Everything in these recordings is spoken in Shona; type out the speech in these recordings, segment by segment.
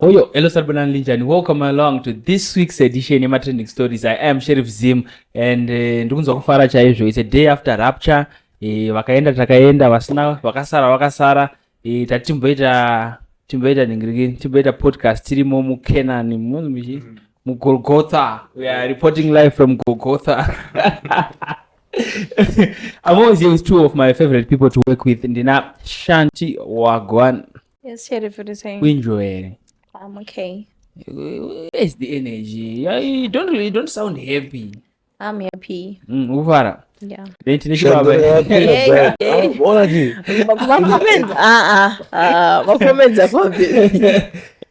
Oyo, hello Sarbanan Linjani. Welcome along to this week's edition of Trending Stories. I am Sheriff Zim and ndikunzwa kufara chaizvo. It's a day after rapture. Vakaenda takaenda, vasina vakasara. Timboita ningiriki, timboita podcast tirimo mu Kenan mu Golgotha. We are reporting live from Golgotha. I'm always here with two of my favorite people to work with. Ndina Shanti Wagwan. Yes, Sheriff, what are you saying? Winjoy. I'm okay. Where's the energy? You don't sound happy. I'm happy. Ufara. Yeah.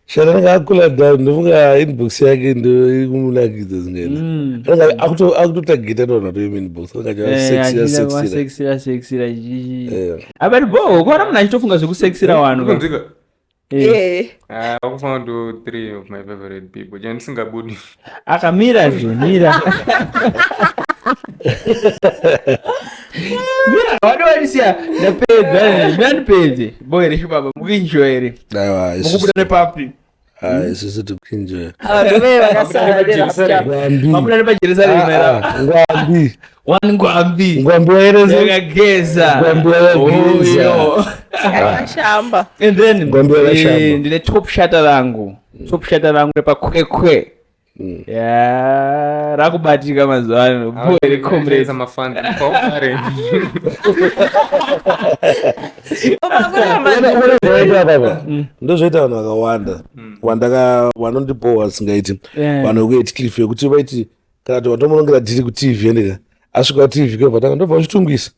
Shana ngakula down ndivunga inbox yake ndo ikumulakidza zingena. Kana akutotagita ndo nato inbox. Kana sexy abari bo kona muna chitofunga zvekusexira vanhu. I found three of my favorite people. Jen Singabudi. Akamira mira. Mira, what do I see? The page, boy, baba, mukinjoere. Aiwa, mukubudane papi. Isusu tukinjoere. Mabudane pa Jerusalem era. Ngwambi wereze yakageza. Shamba. And then ndine top shata rangu repa kwekwe. Rakubatika mazwano. Boy, comrades amafanda. ndozvoita vanhu vakawanda vanondipowa singaiti vanhu vekuiti cliff yekuti vaiti kana kuti watomurongera dhiri kutv ndika asvika tv kwebva ndobva uchitungisa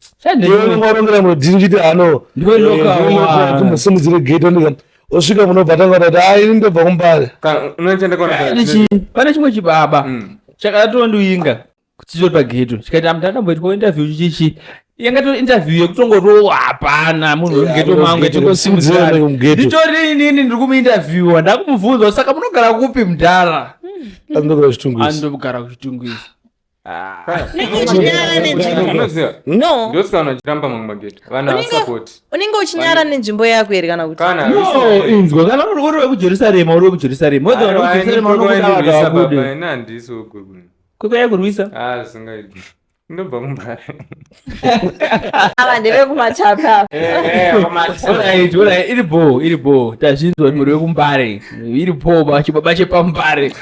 varongera munodhiri chiti ano tumusimudzire gate ndika osvika munobva tanga kuti ini ndobva kumbare pane chimwe chibaba chakatondiinga chitori pageto chikaiti amutandamboitwa interview chichi yangato interview yekutongoto hapana munhu wegeto mangu tingosimudzira nditori inini ndiri kumuinterviewa ndakumubvunza saka munogara kupi mudhara andogara kuchitungisa unenge uchinyara nenzvimbo yako here kana kuti inzwa kana uri wekujerusarema uri wekujerusarema kwekweya kurwisa ndobva kumbare ava ndevekumatapa iripo tazvinzwa muri wekumbare iripo chibaba chepambare.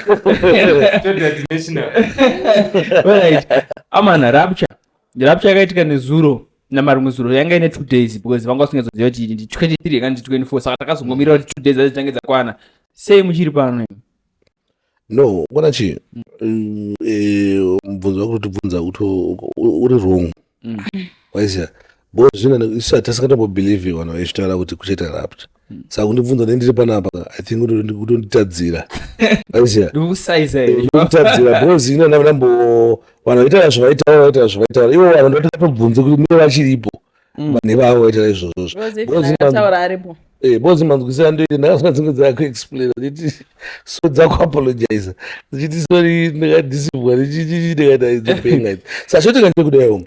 Amana rapture yakaitika nezuro namarumwe zuro yanga ine 2 days because vanga vasingazoziva kuti ndi 23 kana ndi 24 saka takazongomira kuti 2 days azichange dzakwana. Sei muchiri pano? No, ngona chi mubvunzo wako kutibvunza uri wrong. Waisiya bo zvina isa tasingatambobelieve vanhu vachitaura kuti kuchaita rapture. Saka kundibvunza ndiri panapa I think kutonditadzira. Waisiya ndikutadzira because ina ndambo vanhu vaitaura zvavaitaura ivo vanhu ndotatobvunze kuti ndivo vachiripo vanhu vavo vaitaura izvozvo bozi manzwisisa ndoiti ndakasina dzinge dzakuexplaina nditi so dzakuapologiza ndichiti sorry ndakadhisibwa ndikadaizopenga saka chotika ndekudayo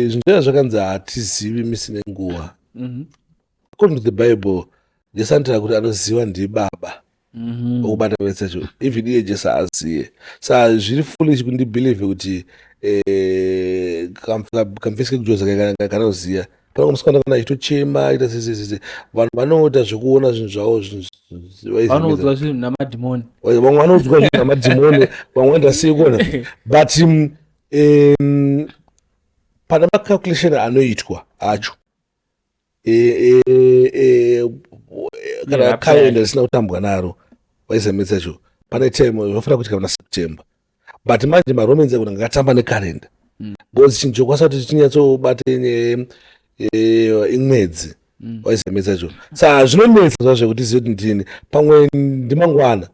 zvinhu zvakanzi hatizivi misine nguva. According to the Bible Jesu anotira kuti anoziva ndibaba okubata vetsacho even iye Jesu aziye saka zviri foolish kundibelieve kuti kamfeske kujoza kanoziya pana kumusika kana achitochema ita sese vanhu vanoita zvekuona zvinhu zvavo vanoudzwa zvinhu namadhimoni vamwe vanoudzwa zvinhu namadhimoni vamwe ndasiye kuona but pana macalculation anoitwa acho kana kalenda risina kutambwa naro vaizamedzacho pane time vanofanira kuitika muna September but manje maromans akuti ngakatamba nekalenda because chinhu chokwasa kuti chinyatsobata imwedzi waizamedzacho saka zvinonetsa zvazvo kuti zive kuti ndini pamwe ndimangwana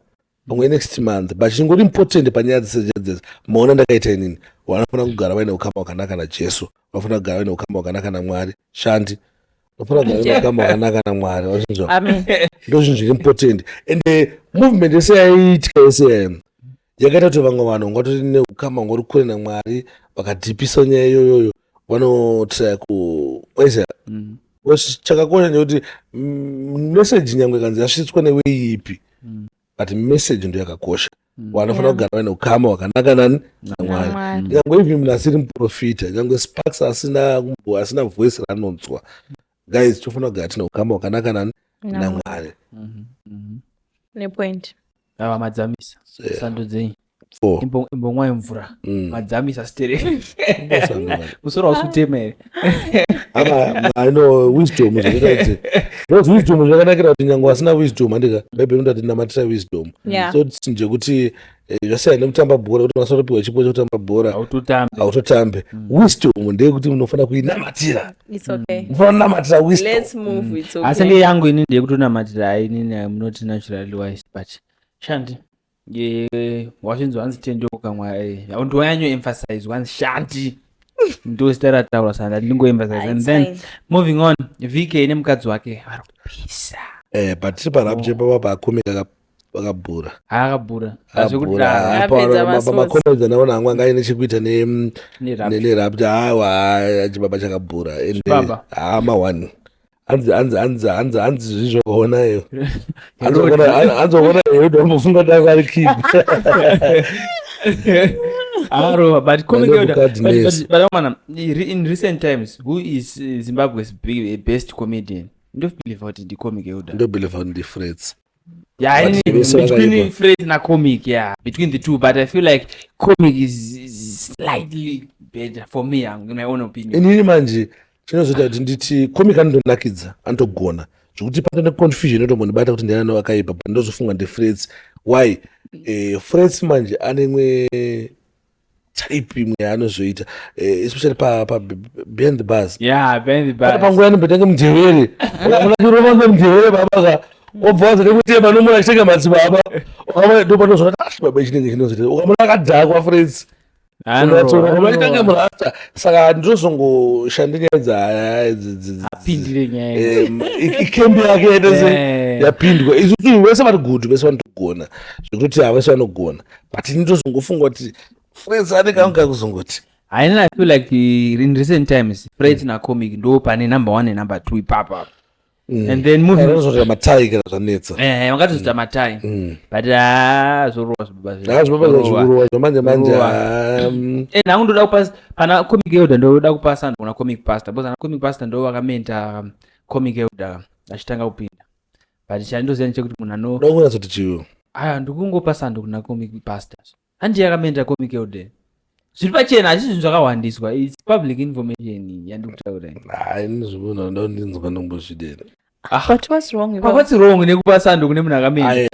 pamwe next month but chingori important panyaya dzese maona ndakaita inini vanofanira kugara vaine ukama hwakanaka najesu vanofanira kugara vaine ukama hwakanaka namwari Shanti vanofanira kugara vaine ukama hwakanaka namwari wazvinzwa ndo zvinhu zviri important ende movement yese yaiitika yese yakaita kuti vamwe vanhu ngatori neukama ngori kure namwari vakadhipisa nyaya iyoyoyo vanotira kuwaisa chakakosha nekuti meseji nyangwe kanzi yasvitswa neweiipi but message ndio yakakosha. Wanafana kugara vaine ukama wakanaka nani naMwari. Nyangwe even munhu asiri muprofita, nyangwe Sparks asina voice ranonzwa. Guys, tofana kugara tina ukama wakanaka nani naMwari. Ne point. Ava madzamisa sando dzenyu imbomwa mvura madzamisa stere usoro usutemere I know wisdom those wisdom zvakanakira kuti nyangwe asina wisdom andika maybe unoti namatira wisdom so nje kuti zvasiyana nekutamba bhora kuti masotopiwa chipo chekutamba bhora autotambe wisdom ndeyekuti munofana kuinamatira munofana kunamatira wisdom asi nge yangu ini ndeyekutonamatira inini munoti naturally wise but shandi wachinzwa hanzi tendoko kamwa ndoyanyo emphasize one shanti ndo stara taura sanda ndingoemphasize and then moving on VK nemukadzi wake vari kupisa but tiri parapche papa pakomika akabhura makomedza naona hangu anga aine chekuita nerapta achibaba chakabhura ma1 hanzi zvizvokaonayo hanzoona yedu ambofunga kuti anga ari kid but coming out but in recent times who is Zimbabwe's best comedian? Don't believe what the comic Yoda. Don't believe on the Freds. Yeah, between Freds and comic, between the two, but I feel like comic is slightly better for me, in my own opinion. Inini manje chinozoita kuti nditi comic anondonakidza anotogona zvokuti patone confusion inotombondibata kuti ndiana wakaipa ndozofunga ndefreds why Freds manje anemwe type imwe yaanozoita especially pa behind the bars panguva yanombotange mudhevere ukamunachirova mudhevere babaka wabvaza nekutema nomuna achitenga madzibaba ndopanozvati baba ichinenge chinozoita ukamuna akadhakwa Freds unotsonga murasta saka ndozongoshandinyaidza ikembi yake yapindwa isusu vese vari good vese vanotogona zvekutoti havese vanogona but ndozongofunga kuti Freds anekanga kuzongoti I feel like in recent times Freds na comic ndo pane number 1 and number 2 ipapa and then moving on matai kana zvanetsa wakatozita matai but zvorowa zvamanje nangu ndoda kupasa pana comic Yoda ndoda kupasa ndo kuna comic pastor because ana comic pastor ndo wakamenta comic Yoda achitanga kupinda but chandoziva chekuti munhu ano ndokunazoti chiwo ndikungopasa ndo kuna comic pastors handi yakamenta comic Yoda zviri pachena hazvisi zvinhu zvakawandiswa its public information yandikutaura ndizvibona ndondinzwa ndombozvidera but what's wrong what's wrong nekupasa ndo kune munhu akamenta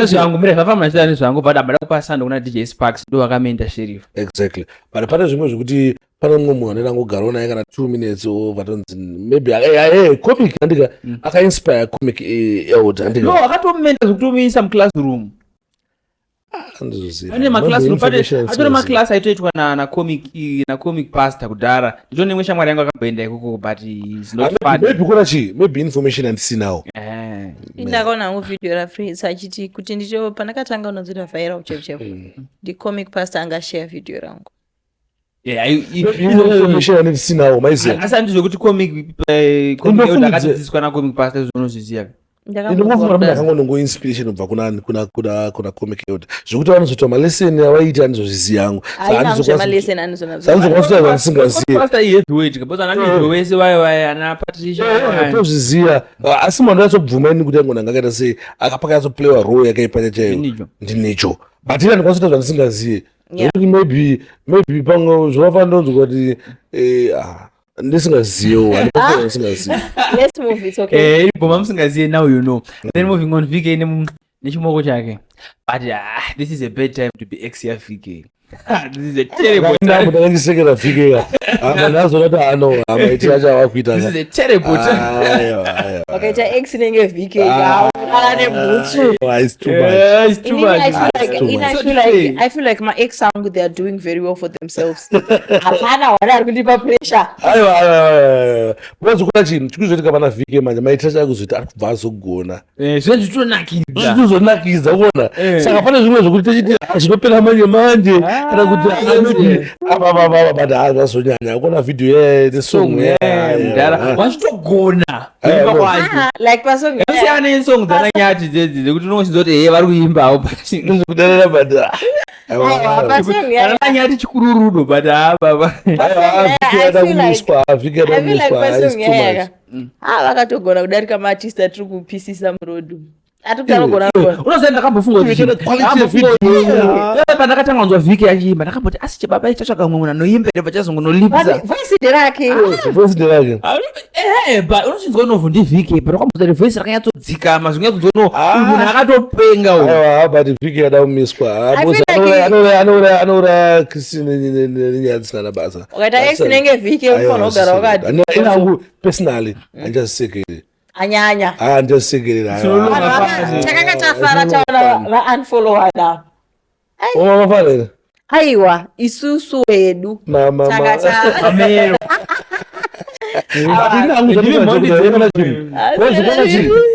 zvangu mira zvafamba nachita nezvangu but abada kupasa ndo kuna DJ Sparks ndo wakamenta sheriff exactly but pane zvimwe zvekuti pane mumwe munhu anoenda ngogarawo naye kana 2 minutes vatonzi maybe comic andika akainspire comic Yoda andika no akatomenta zvekutomuisa muclassroom ane maclassroom atore maclass aitoitwa na comic pastor kudhara ndito nemwe shamwari yangu akamboenda ikoko but is not fun maybe kuna chi maybe information andisinawo ndakaona hangu video raFreds achiti kuti ndicho panakatanga unodzita viral chepchepo the comic pastor angashare video rangu information andisinawo maiziva asi handizvokuti comic Yoda akatidzidziswa na comic pastor zvinozviziva ndinofunga kuti akangonongo inspiration ubva kuna comic Yoda zvekuti vanozotwa maleseni avaiti andizozviziva yangu sandizokwasita zvandisingazivaapastor tozviziva asi mwandu yasobvuma ini kuti angona angakaita sei akapaka yatsoplayiwa role yakaipa chaiyo ndinicho but ina ndikwasita zvandisingazive zvokuti maybe pamwe zvovafana ndonzwa kuti ndisingazive let's move it okay ibhoma musingazive now you know then moving on VK nechimoko chake but this is a bad time to be ex-ya VK this is a terrible time ndakandisekera VK ndazona kuti ano amaitira chavakuita this is a terrible time wakaita ex nenge VK ane butsu it's too much I feel like my ex angu they are doing very well for themselves hapana wada ari kundipa pressure bozokuna chinhu chikuzoitika pana VK manje maitira chakuzoti ari kubva azogona zvinozvitonakidza kuona saka pane zvimwe zvokuti techiti zvinopera manje kana kuti apa but azvazonyanya kuona video yesong mudhara wachitogona like pasong yasiyana nesong dzananyati dzedzi dzekuti unongochizoti vari kuimbawo kudarira but ananyati chikururudo but vakatogona kudarika maartist atiri kupisisa murodhu atikutagona unoziva ndakambofungapandakatanga kunzwa vhiki yachiimba ndakamboti asi chibaba chatsvaga umwe munhu anoimba ere pachazongonolipisa voiside rake unochinzwa unovhu ndivhiki but wakambozati voisi rakanyatsodzikama zvingaya kunzwa munhu akatopenga but vhiki yada kumiswa anoura Christine nenyaya dzisina nabasa ukaita x nenge vhiki ufanira kugara wakati inangu personally andichazisekere anyanya andichazisekerera chakanga chafara taona vaunfollowana mafanira aiwa isusu wedu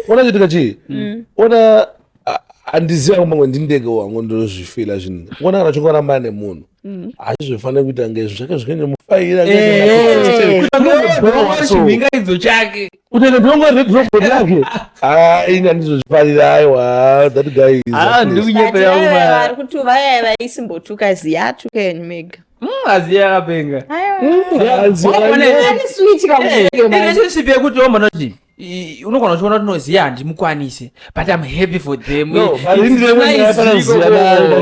ona chitika chii ona handiziva kumamwe ndindege wangu ndinozvifila zvinhu ona kana chingoramba nemunhu hazvizvofanira kuita ngezvo zvake zvikaende mufaira chimhingaidzo chake utende ndongoreke ini handizozvifarira aiwa that guy vari kuti vaya vaisimbotuka ziyatuka yenyu mega aziya akapenga sweet yekuti omanoti unogona kuchiona kuti noziya handimukwanise but I'm happy for them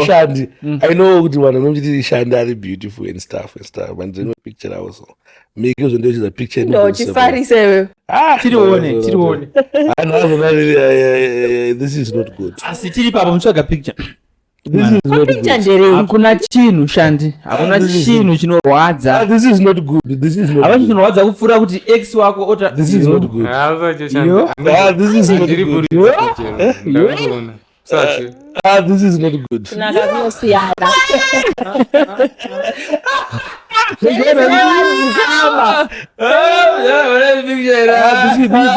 shandi I know kuti vanhu vanochiti shandi ari beautiful and stuff but ndine picture also make uzo ndochiza picture ndochifarise tirione this is not good asi tiri papa mutsvaga picture hakuna chinhu shandi hakuna chinhu chinorwadza hapa chinorwadza kupfuura kuti x wako ota this is not good this is not good kunakakunosiyana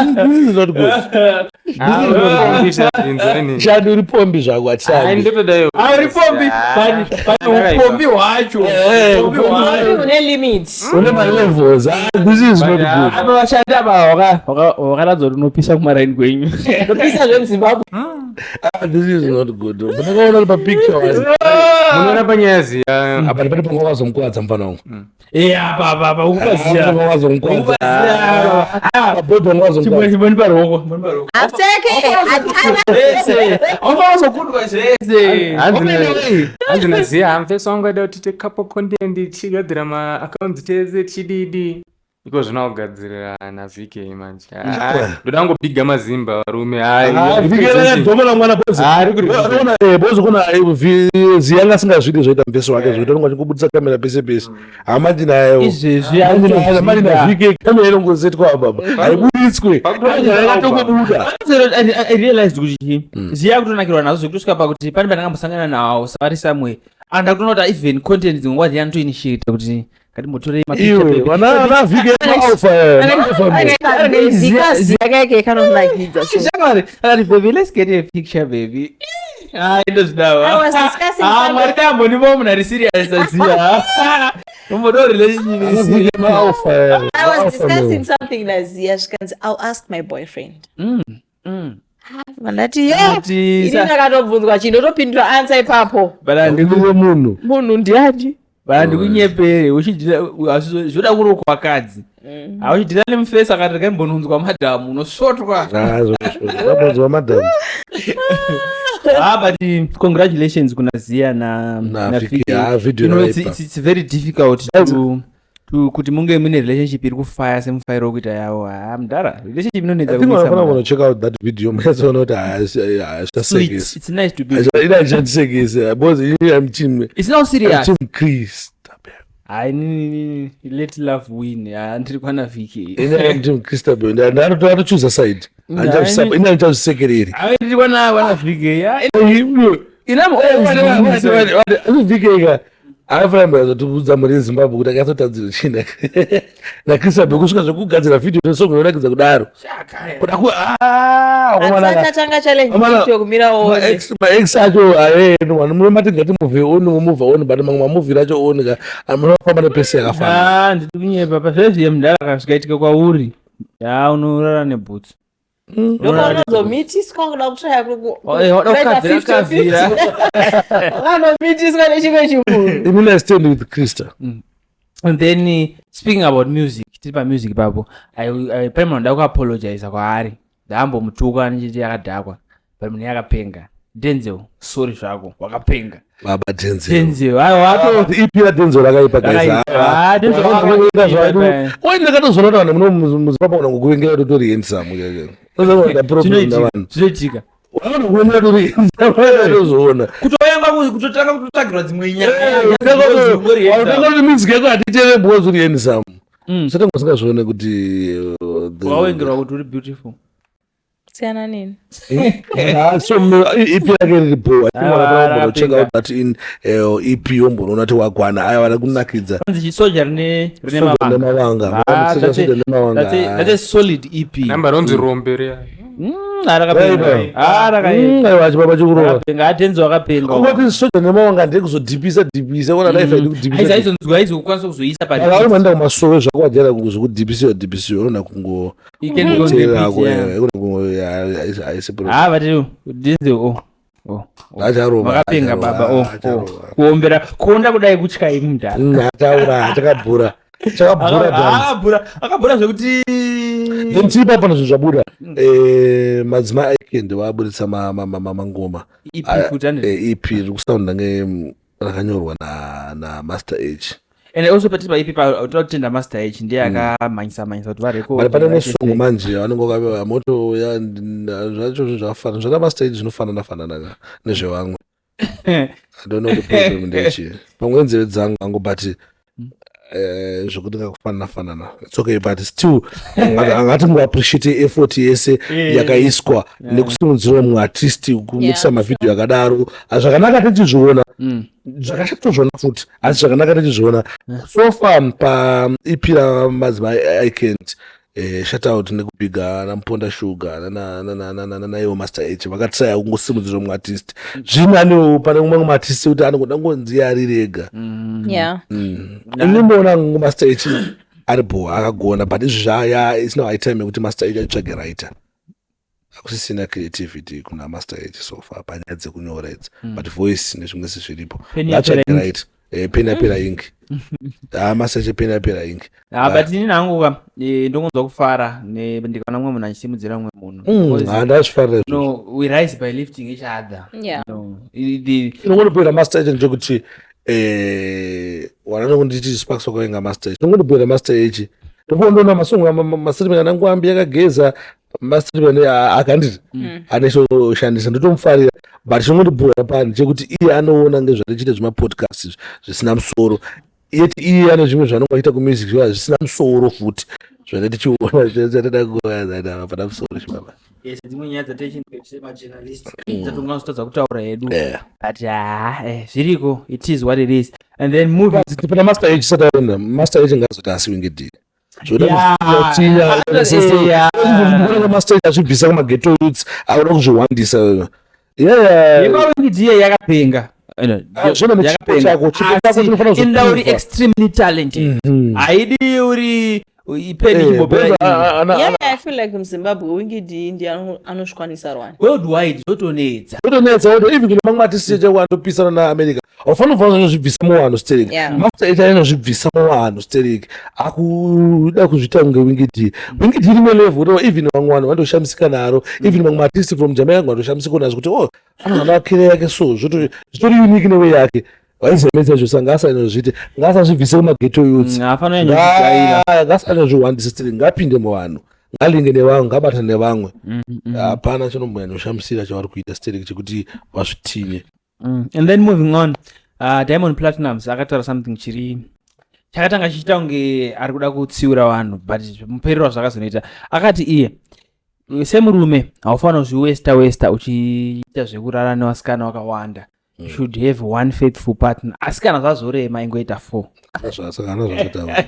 this is not good shandi uri pombi zvako atiupombi hwacho une limits une malevels this is not good anovashandi aba wakaradza kuti unopisa kumaraini kwenyu nopisa zvemuzimbabwe this is not good ndakaona uri papicture munoona panyaya ziya apa ndipati panga wakazomukuvadza mufana wangu apa ukubaziya chimweni paroko ofazokundwa zvese hanzi naziya hamfeso wangu aida kuti tekapo content tichigadzira maaccounts tese chididi iko zvina kugadzirira navhiki manje ndoda ngopiga mazimba varume domona mwana bozokona ziyanga asingazvidi zvoita mpeso wake zvoita nonga chingobudisa kamera pese pese hamati nayo hamati navhiki kamera inongozetwa baba haibuditswe yakatokobuda I realized kuti ziya kutonakirwa nazo zvekutosvika pakuti pane pandakambosangana nawo savari samwe andakutoona kuti even content dzimwe ngwadi yanotoinitiate kuti ngatimbotore akati baby let's get a picture baby ndozvidawamwari dambonivo munhu ari serious aziya umbodo relationship I'll ask my boyfriend mandati ini ndakatobvunzwa chinhu ndotopindura ansa ipapo munhu ndiani ndikunyepere zvoda kuri kwakadzi auchidhira nemufesi akati rekaimbonunzwa madhamu unosvotwa madhamu but congratulations kuna Zia na Fiki. It's very difficult kuti munge mune relationship iri kufire semufairo wekuita yawo mudhara relationship inonetsa kumisa check out that video mwazoona kuti it's nice to be ina because I'm team it's not serious team Chris I let love win ndiri kwana Viki ina team Christabel ndari choose a side ina ndichazisekereri ndiri kwana Viki ina Viki afamba zotibudza muri Zimbabwe kuti akazotadzira china nakrista bekusvika zvekugadzira video nesong inorakidza kudaro kuda ku asatanga challenge video kumira one maex acho munomati ngati movie oni mumuvha oni but mamwe mamovie racho oni ka munofamba nepesi yakafana ndiri kunyepa pazvezviye mudhara kasvikaitika kwauri unorara nebhutsu ndokazomitiswa kuda kutraya kavira anomitiswa nechimwe chimunhu imina stand with krista. And then speaking about music tiri pamusic ipapo paimano nda kuapologiza kwaari ndaambomutuka nichiti yakadhakwa but munhu yakapenga Denzel sorry zvako wakapenga baba Denzel ipira Denzel rakaipa ndakatozvona kuti vanhu muzimbabwe kana kukuvengera kuti tori handsome zvinoitika kutozoona kutotanga kutotsvagirwa dzimwe nyaya music yako hatiteve because uri handsome satanga usingazvione kuti wawengerwa kuti uri beautiful siyana nini so ipi yake riri boa check out that in ep yombonoona kuti wagwana aya vari kunakidza chisoja rine mavanga that's a solid ep namba ronzi rombe ria chibaba chikurova atenzi wakapenga ungoti soja nemavanga ndekuzodhipisa ona life haidi kudhipisa aizonzwa kuzoisa akaumanda kumasove zvako wajara zvokudhipisiwa unoda kungoteerako vakapenga baba kuombera kuonda kudai kutyai mudhara chakabhura akabhura zvekuti then tiripa pana zvinhu zvabuda madzimai aikendi vaburitsa mangoma ep riri kusaunda rakanyorwa namaster h and also patiri paipi totenda master h ndiye akamhanyisa kuti varekodi pane nesongo manje vanenge moto zvacho zvinhu zvakafana zvana master h zvinofanana nezvevamwe I don't know the problem ndechi pamwe nzeve dzangu angu but zvokuti kakufanana it's okay but still angati muappreciate effort yese yakaiswa nekusimudzira mumwe artist kumikisa mavideo akadaro zvakanaka tichizviona zvakashatozvona futi asi zvakanaka tichizviona so far paep ramadzimai ikent shout out nekubiga namuponda sugar naiwo master h vakatsaya kungosimudzira mumwe artist zvinaniwo pane umwe artist kuti anogoda ngonzi yari rega inimboona master h ari bo akagona but izvi zvaya isina haitime yekuti master h atsvage writer akusisina creativity kuna master h so far panyaya dzekunyora idzi but voice nezvimwe zviripo atsvage right peni yapera ingi master h peni yapera ingi but ini nangu ndongonzwa kufara ndikaona mumwe munhu achimudzira mumwe munhu handazvifarira we rise by lifting each other inongonobhuyira master h ndechekuti wananokunditi sparks wakavenga master h inongonobhuyira master h ndofondoona masongo mastatement anangu ambi yakageza mastatement akanditi anesoshandisa ndotomufarira but chinongondibhuyira pani chekuti iye anoona ngezvatichite zvemapodcast zvisina musoro yeti iye ane zvimwe zvanonga achiita kumusic zvisina musoro futi zvatichiona zvatada kuana pana musoro chibaba dzimwe nyaya dzataichemajournalist tatongauzotadza kutaura hedu but zviriko it is what it is and then movie pana master h sataenda master h ngazoti asiwe ngedini master h azvibvisa kumageto youths auda kuzviwandisa yekawingidiye yakapenga indauri extremely talented haidi uri ipeni chimbope I feel like muzimbabwe wingidi ndi anoshwanisa rwanda worldwide zotonedza even kune mamwe artist chekwandopisana naamerica aufana kufanira zvibvisa muwanhu sterek master h ainozvibvisa muwanhu sterek akuda kuzvita kunge wingidi rimwe level even vamwe vanhu vandoshamisika naro even mamwe artist from jamaica vandoshamisika nazvo kuti anohana kire yake so zvitori unique newe yake vaizemedza zvo sangasanozviti ngasazvibvise kumageto youths ngasanozviwandisa sterek ngapinde muvanhu ngalinge nevamwe ngabata nevamwe hapana chinomboyanoshamisira chavari kuita sterek chekuti vazvitinye and then moving on Diamond Platnumz akataura something chakatanga chichita kunge ari kuda kutsiura vanhu but muperero zvakazonoita akati iye semurume haufanira kuzviwesta uchiita zvekurara nevasikana wakawanda should have one faithful partner. Asi kana zvazorema ingoita 4. Saka anozvakataura.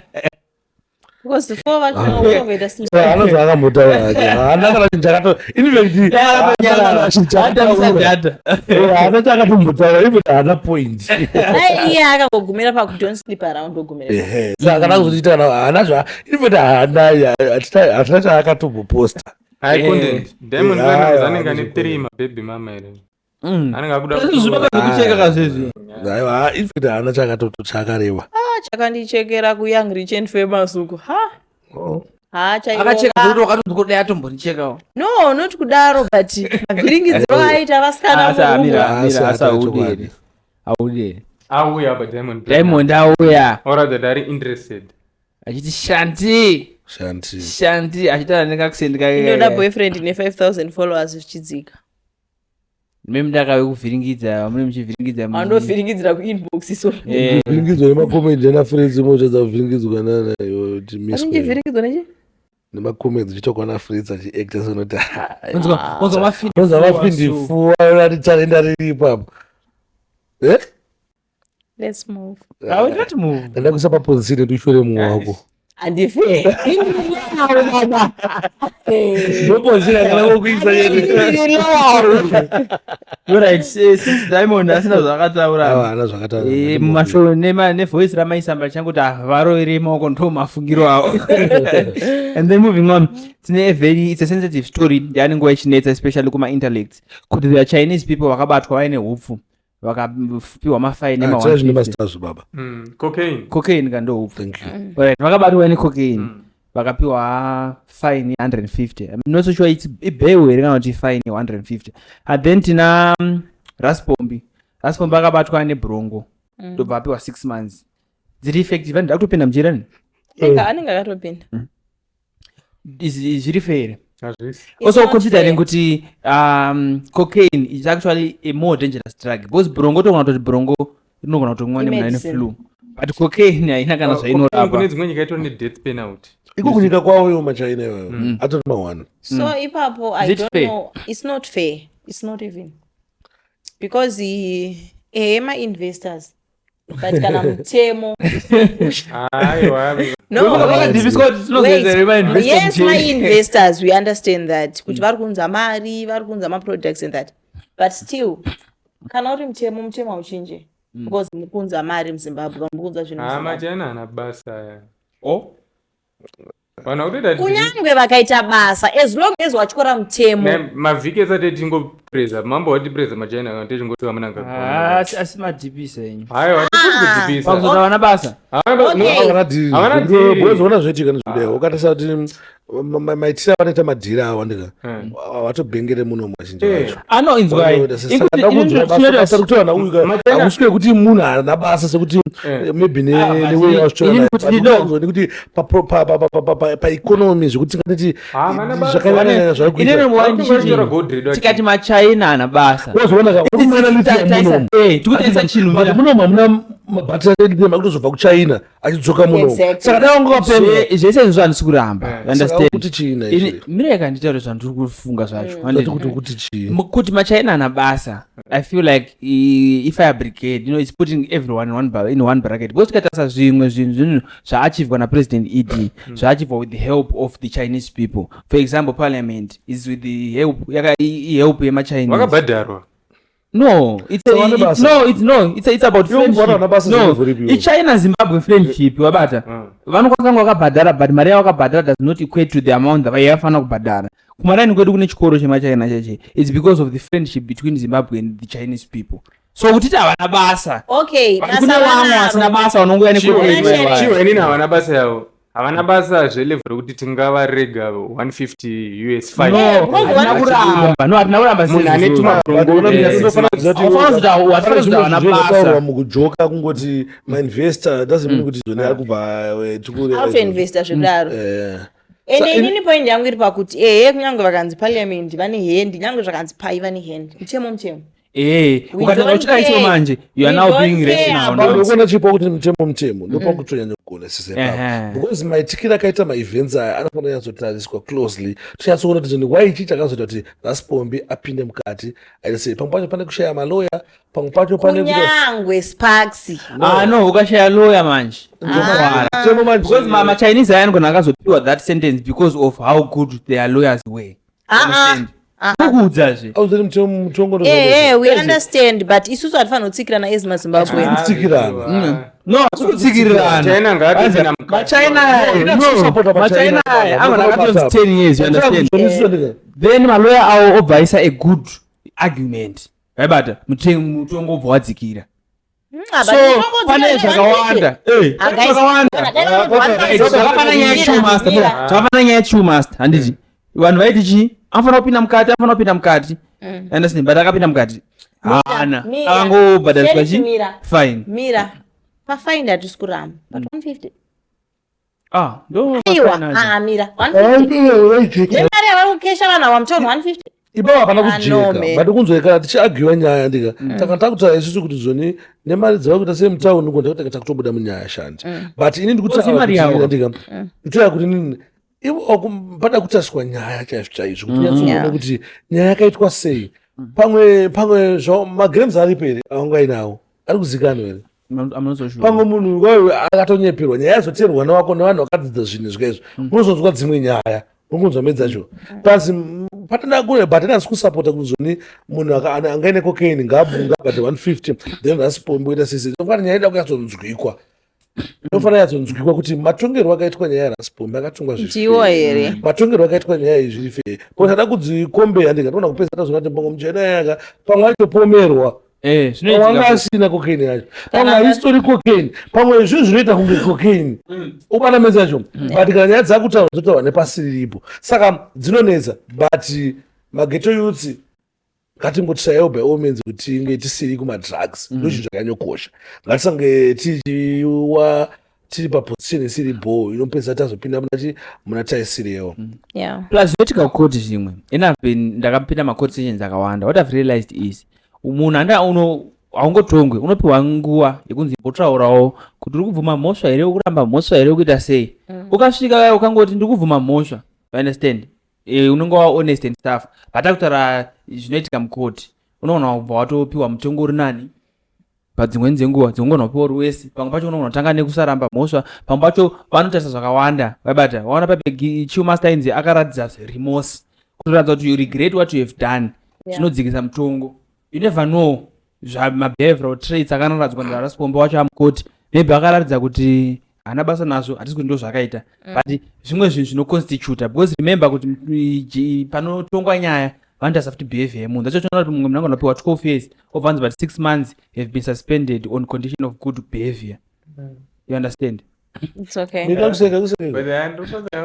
Because the 4 vacho vangoita sleep. Anozva akambotaura hake. Haana kana kuti ndakato in fact haana chakatombotaura even haana point. Iye akangogumira pakuti don't sleep around ogumira. Saka kana kuzoita kana haana zva in fact haana hatina chaakatomboposta. High content. Diamond Platnumz anenge ane 3 mababy mama here. Anenge akuda kucheka kazvezvi. Aiwa in fact haana chakareba. Chakandichekera ku Young Rich and Famous uko. Akacheka kuti wakatonzi kuti atombonichekawo. No, not kudaro but mavhiringidziro aita vasikana asaudire. auya pa Diamond auya. Or that are interested. Achiti Shanti achitana nekakusendi kake. inoda boyfriend ne 5,000 followers zvichidzika. Mimi ndakawe kuvhiringidza, mune muchivhiringidza. Andovhiringidzira kuinbox iso. Vhiringidzwa nemakomenti ena friends mochadza kuvhiringidzwa nana yo ti miss. Vhiringidzwa nechi? Nemakomenti zvichokwa na friends achiacta sonoti Unzwa mafindi fuwa rati talenda riri ipapo. Let's move. Let's move. Ndakuisa paposition kuti ushore mumwe wako. Andife. Ndoposition kana kokuisa yeye. Right, since Diamond asina zvakataura. Ana zvakataura. Mashoko nevoice ramaisamba changuti varovere maoko ndo mafungiro avo. And then moving on, it's a sensitive story yanenge ichinetsa especially kuma intellects kuti the Chinese people vakabatwa vaine hupfu vakapiwa mafaini baba. Cocaine kando hupfu. Thank you. Right, vakabatwa vaine cocaine vakapiwa fine 150. I'm not so sure it's ibewe here kana kuti fine 150. And then tina Raspombi vakabatwa nebrongo ndobva apiwa 6 months. Dziri effective and akutopinda mjirani. Anenge akatopinda. Zviri fair. Also considering kuti cocaine is actually a more dangerous drug because brongo tokona kuti brongo inogona kutomwa nemunhu ane flu, but cocaine haina kana zvainorapa. Kune dzimwe nyika itori nedeath penalty. Iko kunyika kwawo yo machina iwayo atori ma1. So ipapo I don't know, it's not fair, it's not even because ma investors but kana mtemo yes, my investors, we understand that kuti vari kunza mari, vari kunza ma-products and that, but still kana uri mtemo hauchinje because mukunza mari muZimbabwe, mukunza zvinhu machina hana basa kunyangwe vakaita basa as long as watyora mtemo. Mavhiki esati tingopreza mambo watipreza machina kana techingoti vamananga asi madhipisa enyu haiwa tikudhipisa pakuzota vana basa bozoona zvoitika nezvideo ukatasa kuti maitira vanoita madhira awa ndika watobhengere muno mazhinji vacho anoinzwaiasa kuti vana uyu hakuswere kuti munhu haana basa sekuti maybe newei kuti paeconomy zvokuti tingatiti zvakanyanya tikati machina haana basa tikutaisa chinhu munomu hamuna mabhatira edu makutozobva kuchina achidzoka muno saka davangokapenga zvese izvo handisi kuramba kuti chiina mireka nditaure zvandiri kufunga zvacho kuti machina haana basa. I feel like ifire brigade, it's putting everyone in one bracket because tikatasa zvimwe zvinhu zvaachievwa napresident ED zvaachievwa with the help of the Chinese people. For example, parliament is with the help yemachinese. Vakabhadharwa. No, it's about friendship. No, China Zimbabwe friendship wabata. Vanokwanisa vakabhadhara but mari yavo vakabhadhara does not equate to the amount that vaifanira kubhadhara. Kumarani kwedu kune chikoro chemachina cheche. It's because of the friendship between Zimbabwe and the Chinese people. So kutiti havana basa. Okay, kuna vamwe vasina basa vanongoya chiwo inini havana basa yavo. Havana basa zvelevel rekuti tingavarega 150 US fine. Hatina kuramba munhu ane tumabrongo mukujoka kungoti mainvestor doesn't mean kuti zvone ari kubva autoinvestor zvekudaro. Ende inini point yangu iri pakuti kunyange vakanzi parliament vane hand, nyange zvakanzi pai vane hand, mtemo ukataura uchikaisiwo manje you are now being rational. Ukona chipo kuti mtemo ndopakutsvanya kugonesese papo because maitikira akaita maevents aya anofanira kunyatsotariiswa closely tinyatsoona kuti why ichi chakazoita kuti Raspombi apinde mukati aisei pamwe pacho pane kushaya maloya pamwe pacho pane kunyangwe Sparks no ukashaya lawyer manje because mama Chinese ayangona akazopiwa that sentence because of how good their lawyers were kukudzazve auzeri mutongo we understand but isusu hatifanira kutsikirana as maZimbabwe no kutsikirana Machina angona akatonzi 10 years you understand then malawyer awo obva aisa a good argument vaibata mutongo obva wadzikira so pane zvakawanda zvakafana nyaya yeChewmaster handiti vanhu vaiti chi anofanira kupinda mukati understand but akapinda mukati hana akangobhadhariswa chi fine mira pafine hatisi kuramba but 150 ndo mira 150 nemari yavari kukesha vanhu vamutaura 150 ipapo hapana kujeka but kunzwekana tichiagiwa nyaya ndika taka takutaura isusu kuti zvoni nemari dzava kuita semutauni ngo ndakutanga takutobuda munyaya shandi but ini ndikutaura ndika nditoya kuti nini ivo pada kutaswa nyaya chaizvo kuti nyatsoona kuti nyaya yakaitwa sei pamwe magames aripo here aungainawo ari kuzikanwa here pamwe munhu wawe akatonyeperwa nyaya yazoteerwa nawako nevanhu vakadzidza zvinhu zvikaizvo unozonzwa dzimwe nyaya unongonzwa medzacho pasi patandasi kusapota kuti zvoni munhu angaine cocaine ngabhadhe 150 then Raspombi kuita sisi inofanira nyaya ida kuyatsonzwikwa inofanira yatsonzwikwa kuti matongerwo akaitwa nyaya yaRaspombi akatongwa ndiwo here matongerwo akaitwa nyaya izviri fei kuti ada kudzikombeya ndikatoona kupedza tazoona kuti mbongo muchaina yaka pamwe aitopomerwa wanga asina cocaine yacho pamwe haistori cocaine pamwe zvinhu zvinoita kunge cocaine ubana mezacho but kana nyaya dzakutaura dzotaurwa nepasi riripo saka dzinonetsa but mageto youths ngatingotishayewo by all means kuti tinge tisiri kumadrugs ndo chinhu zvakanyokosha ngatisange tichiwa tiri paposition isiri ball inopedza tazopinda muna taisirewo plus zvinoitika kukoti zvimwe enough ndakapinda macode sessions akawanda what I've realized is munhu haungotongwe unopiwa nguva yekunzi imbotaurawo kuti uri kubvuma mhosva here ukuramba mhosva here ukuita sei ukasvika ukangoti ndiri kubvuma mhosva you understand unenge honest and stuff patakutaura zvinoitika mukoti unoona kubva watopiwa mutongo uri nani padzimweni dzenguva dzingogona kupiwa uri wese pamwe pacho unogona kutanga nekusaramba mhosva pamwe pacho vanotarisa zvakawanda vaibata waona pape Chewmaster inzi akaratidza remorse kutoratidza kuti you regret what you have done zvinodzikisa mutongo you never know zvabehavioral traits akanoradzwa naRaspombi wacho amukoti maybe akaratidza kuti hana basa nazvo hatisi kuti ndo zvakaita but zvimwe zvinhu zvinoconstituta because remember kuti panotongwa nyaya vanotasa futi behavior yemunhu zachotoona kuti mumwe munhu anganopiwa 12 years obvanzi but 6 months have been suspended on condition of good behavior you understand it's okay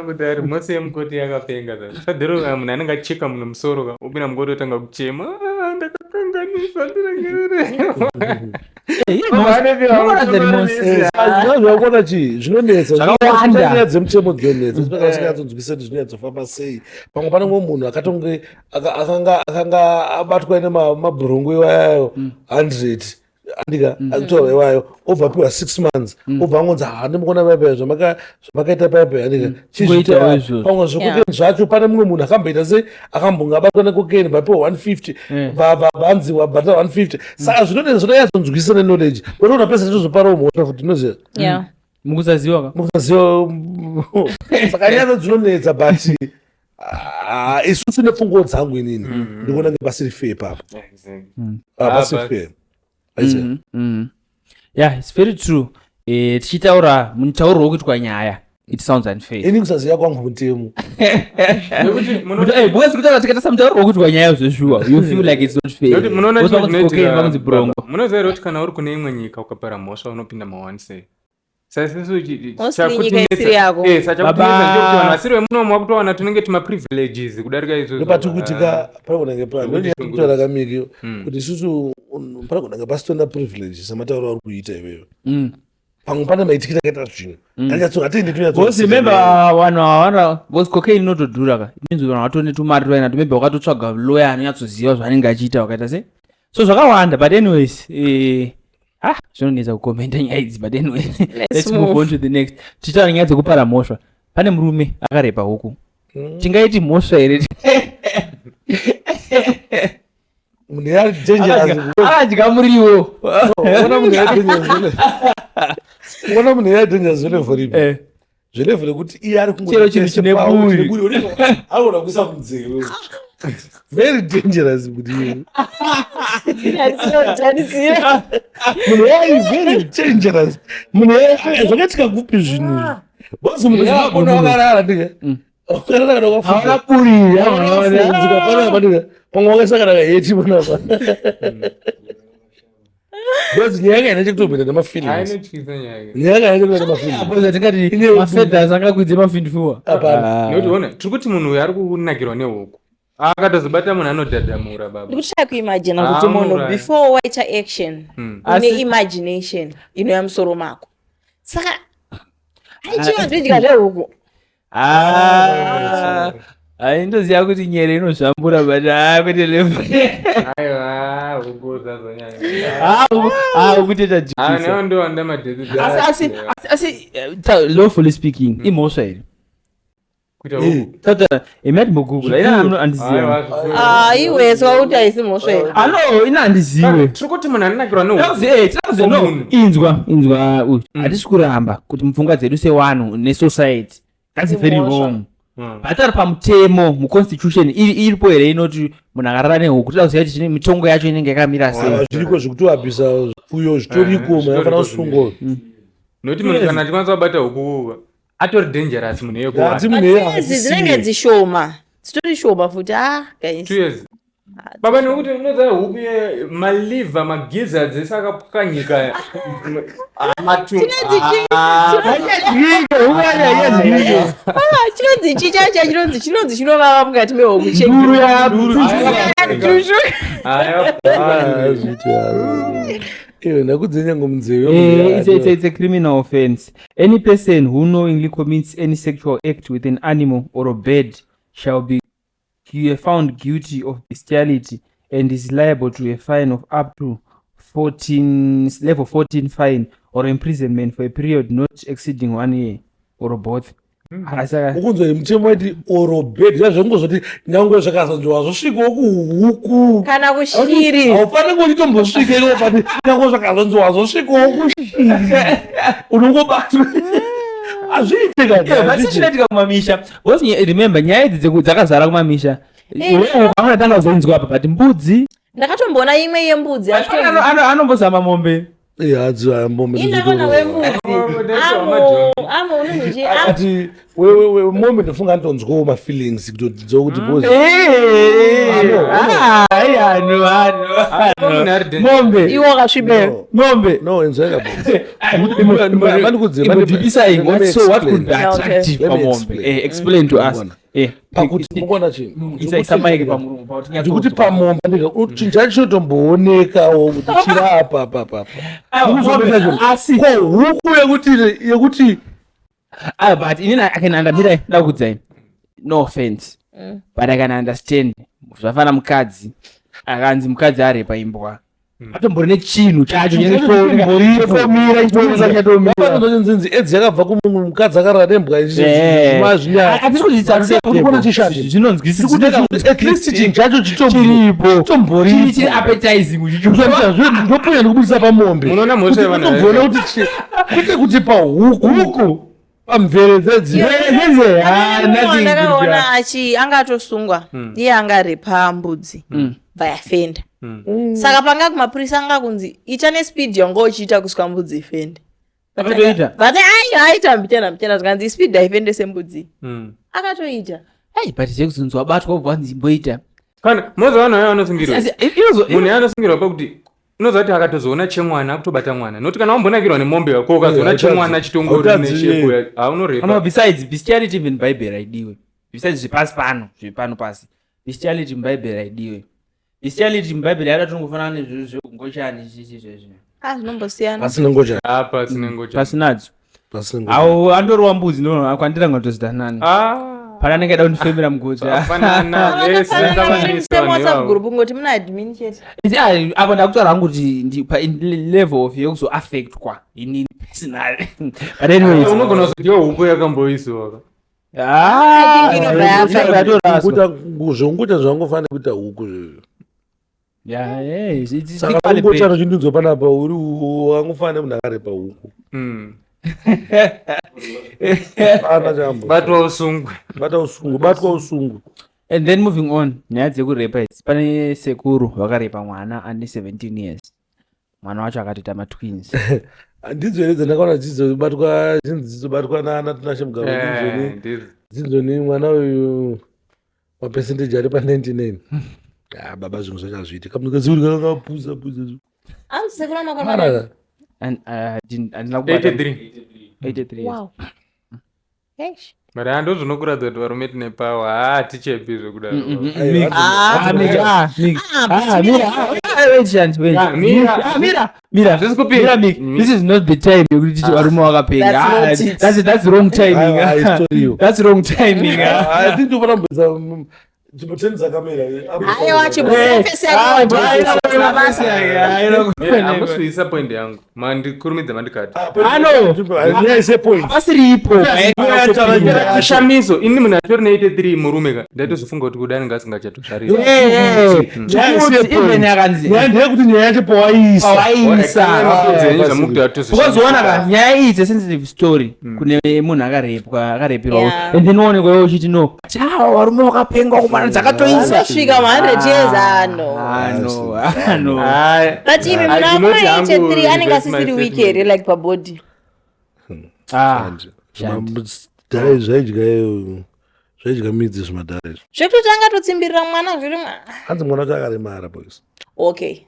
kuti ari mose yemukoti yakapenga sadhero munhu anenge acheka munhu musoro upinda mukoti otanga kuchema ndakakanganisa ndiregereakona chii zvinonetsa nyaya dzemutemo dzinonetsa zvinokasinyatsonzwisa kuti zvinyatsofamba sei pamwe pane mumwe munhu akatonge akanga abatwa nemabhurungu iwayayo 100 andika akutora iwayo obva apiwa 6 months obva angonzi ndimukona paipa zvamakaita paipa andika chizvita pamwe zvekokeni zvacho pane mumwe munhu akamboita sei akambonga abatwa nekokeni vapiwa 150 vanzi wabhata 150 saka zvinoyatsonzwisa neknowledge unoona pese zvozoparawo mhosva futi unoziva mukusaziva saka nyaya dzinonetsa but isusu nepfungo dzangu inini ndikuona ngepasiri fair papo pasiri fair yeah it's very true tichitaura mutauriro wekuitwa nyaya it sounds unfair ini kusaziva kwangu mutemo because kutaura tikatasa mutauriro wekuitwa nyaya zveshuwa you feel like it's not fair munoziva kuti kana uri kune imwe nyika ukapera mhosva unopinda mawanisei vasiri vemunomu wakutowana tinenge timaprivileges kudarika izvozvopatikutika parakunenge panokutaura kamiki kuti isusu parakunenge pasitonda privileges samatauro ari kuita iweyo pamwe pane maitikira akaita zvinhu remember vanhu avana because cocaine inotodhura ka means vanhu vatone tumari twaina maybe wakatotsvaga lawyer anonyatsoziva zvaanenge achiita wakaita se so zvakawanda but anyways zvinonetsa kukomenta nyaya idzi, but anyway let's move on to the next. Tichitaura nyaya dzekupara mhosva. Pane murume akarepa huku, tingaiti mhosva here? Akadya muriwo. Ona munhu yadhenja zvelevho ripi zvelevho rekuti iye ari chero chinhu chine buri aona kuisa munzeve. Very dangerous kuti munhu yaari very dangerous. Munhu zvakatika kupi zvinhu bosi munhu yaakona wakarara ndika wakarara kana hauna buri wakafuka pamwe wakasakana kaheti panapa. Bosi nyaya kaina chekutopinda nemafeelings. Nyaya kaina chekutopinda nemafeelings. Bosi tingati mafedhas akakwidze mafindfuwa. Nokuti ona tiri kuti munhu uyu ari kunakirwa nehuku akatozobata munhu anodhadhamura baba. Ndikushaya kuimagina kuti munhu before waita action une imagination inouya musoro mako, saka aichiva zvidya zvehuku. Ndoziva kuti nyere inozvambura but kwete level. Kuteta asi lawfully speaking imhosva here. Imati mugugula ina andiziva. Iweswa kuti haisi mhosva here. Ina andizive. Tiri kuti munhu anonakirwa nehuku. Inzwa hatisi kuramba kuti mupfungwa dzedu sewanhu nesociety. That's very wrong. Batari pamutemo muconstitution iripo here inoti munhu akarara nehuku toda kuziva kuti mitongo yacho inenge yakamira sei. Zviriko zvekutoabvisa zvipfuyo zvitoriko mafanira kusungwa. Nokuti munhu kana achikwanisa kubata huku atori dangerous munhu yekuwa. Dzinenge dzishoma, dzitori shoma futi. Guys. Baba nokuti unoziva huku maliva magiza dzese akapwanyika matumbu. Chinonzi chinovava mukati mehuku It's a criminal offense. Any person who knowingly commits any sexual act with an animal or a bird shall be found guilty of bestiality and is liable to a fine of up to 14 fine or imprisonment for a period not exceeding 1 year or both. Ukunzwa mutemo waiti orobed zvazvongozvoti nyangwe zvakazonzwa zvosvikawo kuhuku kana kushiri haufaniri kuti tombosvika iko pati nyangwe zvakazonzwa zvosvikawo kushiri unongobatwa hazviitika kumamisha. Remember nyaya idzi dzakazara kumamisha. Anotanga kuzonzwa apa but mbudzi ndakatomboona imwe yembudzi anombozama mombe. Indakona wembudzi amo unonzi ati wewe mombe ndofunga antonzwawo mafeelings dzokuti bozi mombe iwo wakasvibera mombe no enzeka what could be attractive pamombe? Explain to us. Pakuti mukona chini isaisamaike pamuromo ndikuti pamombe chinhu chacho chinotomboonekawo kuti chiri apa asi huku yekuti but inini I can understand. Ndakudzai no offense but I can understand. Zvafana mukadzi akanzi mukadzi arepa imbwa atombori nechinhu chacho nzinzi edzi yakabva kumukadzi akarara nembwa zvinonzwisisatleast chinhu chacho chiripochiri appetizing ndoponya ndikubudisa pamombe unoona mhosva yevana tombona kuti kwete kuti pahuku pamvere ndakaona angatosungwa iye angarepa mbudzi vayafenda. Saka panga kumapurisa anga kunzi ita nespeed yango uchiita kuswa mbudzi ifende. But aita mbitena zvikanzi speed haifende sembudzi. Akatoita. But zvekuzonzi wabatwa kubva nzimboita. Kana moza vanhu vaya vanosungirwa. Munhu yanosungirwa pakuti unoziva kuti akatozoona chemwana akutobata mwana. Noti kana wambonakirwa nemombe wako ukazoona chemwana chitongori neshepu haunorepa. Besides bestiality even Bible haidiwe. Besides zvipano pasi. Bestiality muBhayibheri haidiwe. Bestiality muBhayibheri yakatongofanana nezvezvengochani zvezvezve. Zvinombosiyana. Pasinadzo. Awo andori wambudzi ndo akwandira ngatozita nani. Pananenge da undifemera mugudzi. Afanana vese WhatsApp group ngoti muna admin chete. Apo ndakutaura kuti ndi pa level of yokuzo affect kwa inini personally. But anyways, unogona kuti yo huko yakamboiswa. Zvonguta zvangofanira kuita huku saka ungochano chindinzwa panapa uri wangofanira munhu akarepa huku ana chambo batwa usungu. And then moving on, nyaya dzekurepa idzi pane sekuru vakarepa mwana ane 17 years. Mwana wacho akatoita matwins. Ndidzo here dzandakaona dzizobatwa naana tinashe mugaro dzinzoni mwana uyu mapercentage ari pa99. Baba zvinhu zvachazviita kamukaziuri kakakapuza sekuru makona. And andina kubata 83 years. Wow. Eish. Mara ando zvinokuradza kuti varume tine power tichepi zvekudaro. Mira. This is not the time yekuti varume vakapenga. That's wrong timing. That's wrong timing. I think tofana mbudza chipoteni dzakamira. Aiwa chiprofesa ambosvisa point yangu. Mandikurumidza mandikati. Pasiripo. Chishamiso ini munhu atori ne83 murume ka ndatozofunga kuti kudani ngasingachatosharira. Even yakanzi. Ndeye kuti nyaya yacho pawaisa. Ukazoona ka nyaya idzi sensitive story kune munhu akarepirwa. And then uonekwa uchiti no. Chao varume vakapenga kumana dzakatoisa. Svika 100 years ano. But even now 83 anenge asisiri weekend like pabody. Dhai zvaidya midzi zvimadhari zvekutoti angatotsimbirira mwana zviri hanzi mwana wacho akaremara boys. Okay.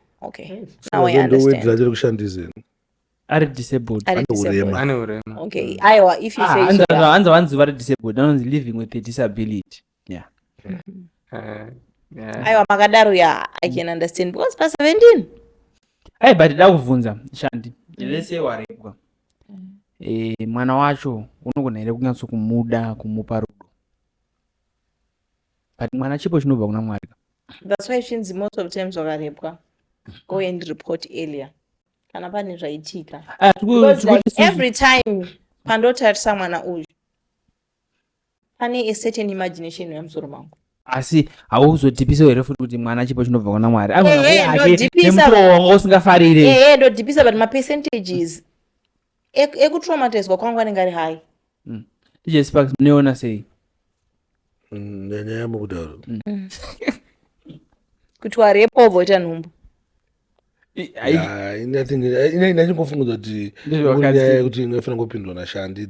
Now I understand. Ndowedhira kushandisa Ari disabled. Ane urema. Okay. Aiwa, if you say so. Hanza vanzi vari disabled. Anonzi living with a disability. Yeah. Aiwa makadaro I can understand because past 17. Hey, but ndakuvunza Shandi. Lese warepwa. Mwana wacho unogona here kunyatso kumuda kumupa rudo. But mwana chipo chinobva kuna Mwari. That's why shinzi most of times wakarepwa go and report earlier. Kana pane zvaitika. Because like every time pandotarisa mwana uyu pane a certain imagination yamusoro mangu. Asi hauzodhipisa here futi kuti mwana chipo chinobva kuna Mwari. Nemutowo usingafarire. Ndodhipisa but ma-percentages ekutraumatizwa kwangu anenge ari high. DJ Sparks muneona sei? Nyaya yamukudaro. Kuti warepa ubvoita nhumbu. Inachingofungudza kuti nyaya yekuti inofanira kupindwa naShandi.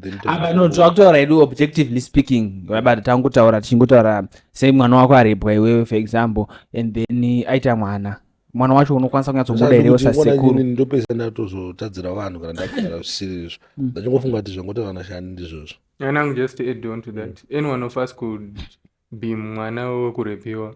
No, takutaura hedu objectively speaking. But tangotaura tichingotaura sei mwana wako arepwa iwewe for example and then aita mwana wacho unokwanisa kunyatsobuda here sasekuru. Ndopesa ndatozotadzira vanhu kana ndakugara zvisiri izvo. Ndachingofunga kuti zvangotaura naShandi ndizvozvo. And I'm just to add on to that. Anyone of us could be mwana wekurepiwa.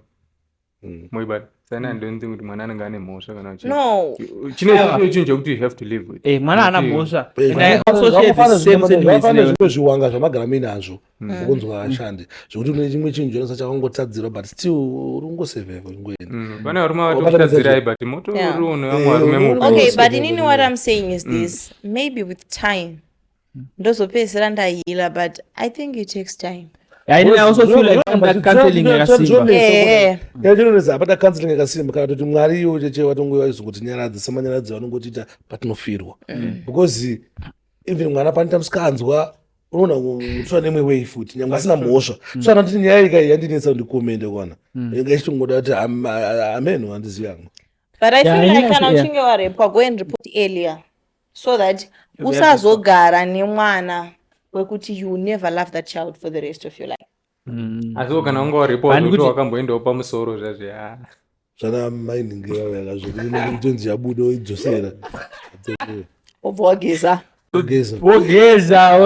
Moibad. Sana don't think kuti mwana anenge ane mhosva kana uchi. No. Chine chinhu chekuti you have to live with. Mwana ana mhosva. And I also share the same sentiments. Zviwanga zvamagara minazvo kunzwa Shandi. Zvekuti une chimwe chinhu chinosa chakangotadzira but still uri kungosurvive ngoenda. Pane varume vatotadzira but moto uri une vamwe varume mukuru. Okay, but inini what I'm saying is this. Maybe with time ndozopedzera ndahila but I think it takes time. I also feel like that counseling yakasimba. Yajonesa apata counseling yakasimba kana kuti Mwari iwo cheche watongoizoti nyaradzi semanyaradzi vanongotiita patinofirwa. Because even mwana panita musikanzwa unoona kutsva nemwe way futi nyangwe asina mhosva. So anoti nyaya ika yandinetsa ndikomende kwana. Ngaichitongoda kuti amen handiziyangu. But I feel like kana uchinge warepwa go and report earlier so that usazogara nemwana wekuti you never love that child for the rest of your life. Asi kana unga warepwa kuti wakamboendawo pamusoro zvazve. Zvana mining yakazvokuti yabuda idzosera. Obva wageza. Wogeza.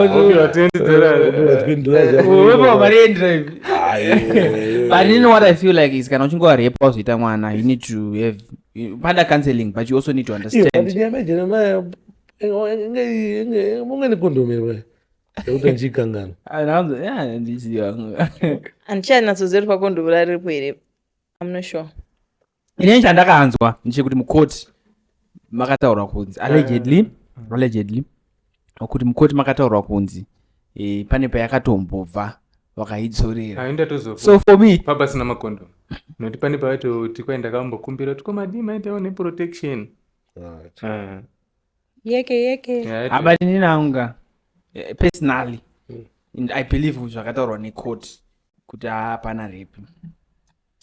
But you know what I feel like is kana uchinge warepwa uzoita mwana you need to have pada counseling but you also need to understand. Mungeni kondomera. Ekuti nchikangana. Ndiziva. Handichanyatsoziva kuti pakondobura riripo here. I'm not sure. Ine chandakanzwa ndechekuti mukoti makataurwa kunzi allegedly kuti mukoti makataurwa kunzi pane payakatombobva vakaidzorera. Ainda tozo. So for me Papasina makondo. Noti pane pavatoti kwaenda kambokumbira kuti komadima itawo neprotection. Yeke. but ninanga personally I believe zvakataurwa nekoti kuti hapana rape.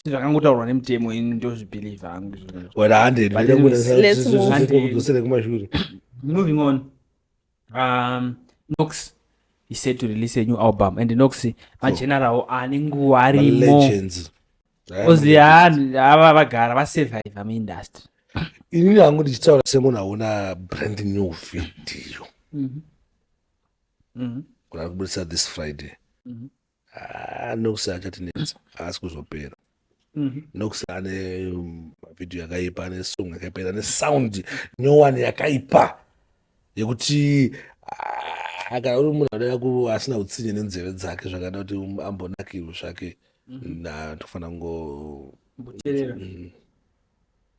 Zvakangotaurwa nemutemo ini ndozvibelieve hangu. Wala 100 Let's move. kudosera kumashure. Moving on. Nox is set to release a new album and Nox mageneral ane nguva arimo. Legends. Because ava vagara vasurvive muindustry. Inini hangu ndichitaura semunhu aona brand new video. Kuna kubudisa this Friday. Nox achatinetsa asi kuzopera. Nox ane video yakaipa, ane song yakaipa, ane sound nyowani yakaipa yekuti kana uri munhu anoda asina utsinye nenzeve dzake zvakada kuti ambonakirwe zvake tofanira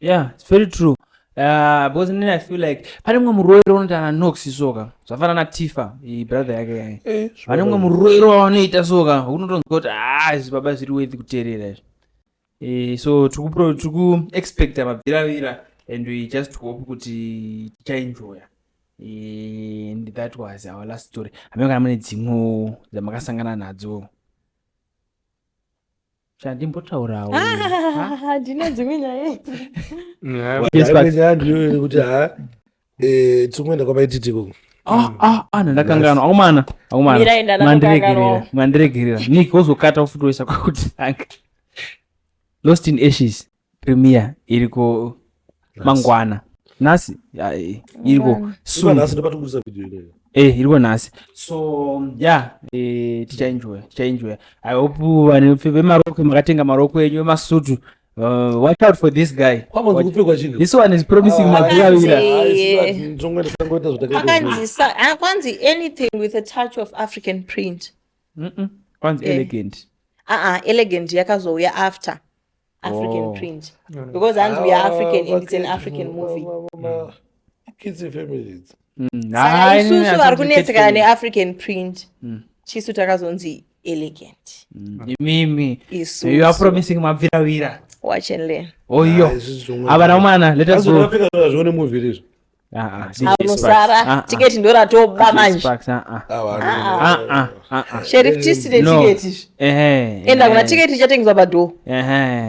Yeah, it's very true. Because then I feel like pane mumwe muroero unoita Nox soka zvafana naTifa brother yake. Pane mumwe muroero wanoita soka unotonzwa kuti izvi baba zviri worth kuteerera izvi. So tiku expect mabviravira and we just hope kuti tichaenjoya. And that was our last story. Hamene kana mune dzimwe dzamakasangana nadzo. Chandimbotaurawo. Ndine dzimwe nyaya. kuti tikumenda kwamaititiko. Ndakanganwa akumana Miraenda ndakanganwa. mandiregerera Nick wozokata ufuti wesa kwakuti anga Lost in Ashes premiere iriko mangwana nasi iriko soon. Nasi ndopatikuisa video ile. Iriko nasi. So yeah, tichaenjoy. I hope vane vemaroko makatenga maroko enyu masutu watch out for this guy. This one is promising mabviravira. Kwanzi anything with a touch of African print. Kwanzi elegant. Elegant yakazouya after African print. Because once we are African and it's an African movie. Kids and families. Isusu vari kunetsekana neAfrican print. Chisu takazonzi elegant. Mimi. You are promising mabviravira. Watch and learn. Yo. Abana let us go. Zvone movie izvo. Anosara tiketi ndoratoba manje. Sheriff tisine tiketi. Enda kuna tiketi chatengeswa padoo.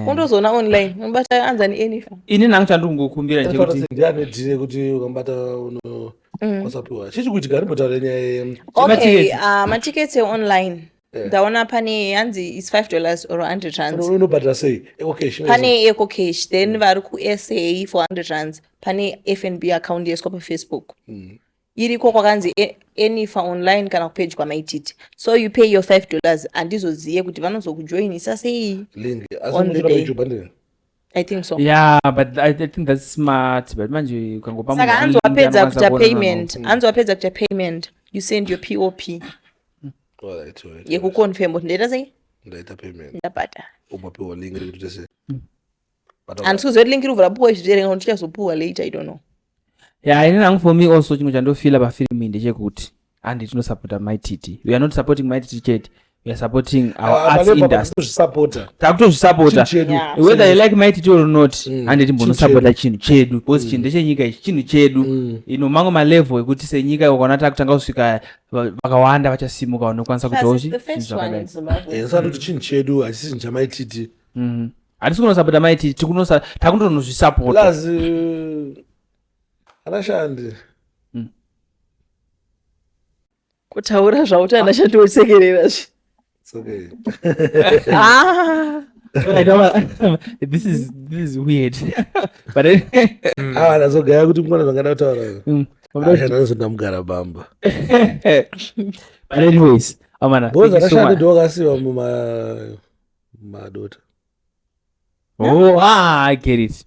Undozoona online. Unobata anzani enifa. Ini nangu chandingokumbira nje kuti ndiane dhire kuti ukambata uno kwasapiwa. Chichikuitika ripotaura nyaya Okay, matiketi online. Ndaona pane hanzi is $5 or R100. unobhadhara sei? Eco cash. Pane eco cash then vari kuSA for R100. Pane FNB account yeswa paFacebook. Iriko kwakanzi enifa online kana kupage kwamaititi. So you pay your $5 andizoziye kuti vanozokujoinisa sei. Link. On the day. Asi I think so. Yeah, but I think that's smart. But manje ukangopa Saka anzwapedza kuita payment. Anzwapedza kuita payment. You send your POP. Alright. Yekuconfirm kuti ndaita sei? Ndaita payment. Ndabhadhara. Umapiwa link rekuti tese. Andikuzoti link iri vurapuwa zviterenga kuti tichazopuwa later, I don't know. Yeah, ini nangu for me also chinhu chandofila pafilm ndechekuti andi tinosupporta maititi. We are not supporting maititi chete. We are supporting our arts industry. Takutozvisupporta. Whether you like maititi or not, andi timbonosupporta chinhu chedu. Because chinhu ndechenyika ichi chinhu chedu. Ino mango malevel ekuti senyika ukaona takutanga kusvika vakawanda vachasimuka vanokwanisa kutochi. The first one in Zimbabwe. Saka kuti chinhu chedu hachisi chinhu chamaititi. Hatisi kunosupporta maititi, takundonozvisupporta. Lazi anashandi. Kutaura zvauti anashandi wotsekerera zvi. It's okay. This is weird. But Nazogaya kuti mwana zvangada kutaura. Ndamugara bamba. But anyways, amana. Boza anashandi ndokasiwa mumadota. I get it.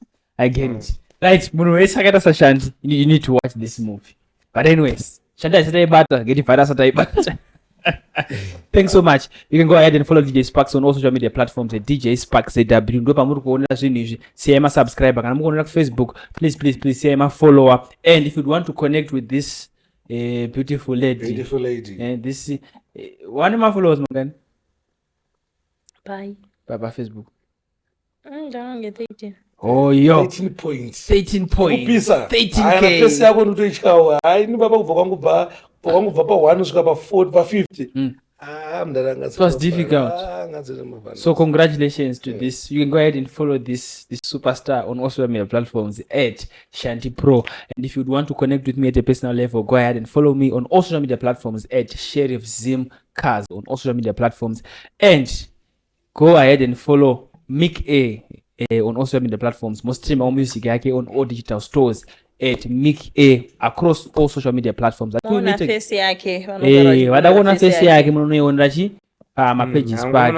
Right, munhu wese akaita sashandi. You need to watch this movie. But anyways, Shandai sataibata, get virus sataibata. Thanks so much. You can go ahead and follow DJ Sparks on all social media platforms at DJ Sparks ZW. Ndo pamuri kuonera zvinhu izvi. Siyema subscriber kana mukuonera ku Facebook. Please siyema follower. And if you want to connect with this beautiful lady. And this one of my followers mangani? Bye. Baba Facebook. Don't get 13. Oh yo. 13 points. 13 points. Kupisa. 13k. Pesa yako ndotoityawa. Hayi ni baba kubva kwangu pa 1 kusvika pa 40 pa 50. It was difficult. So congratulations to this. You can go ahead and follow this superstar on all social media platforms at Shanti Pro. And if you'd want to connect with me at a personal level, go ahead and follow me on all social media platforms at Sheriff Zim Cars on all social media platforms. And go ahead and follow Mick A on all social media platforms. Most stream our music on all digital stores at Mick A across all social media platforms. Ona face yake. Wadaona face yake munoiona chi pages pake.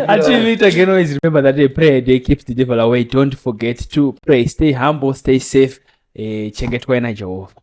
Until later again, always remember that a prayer day keeps the devil away. Don't forget to pray. Stay humble, stay safe. Chengetwa na Jehovah.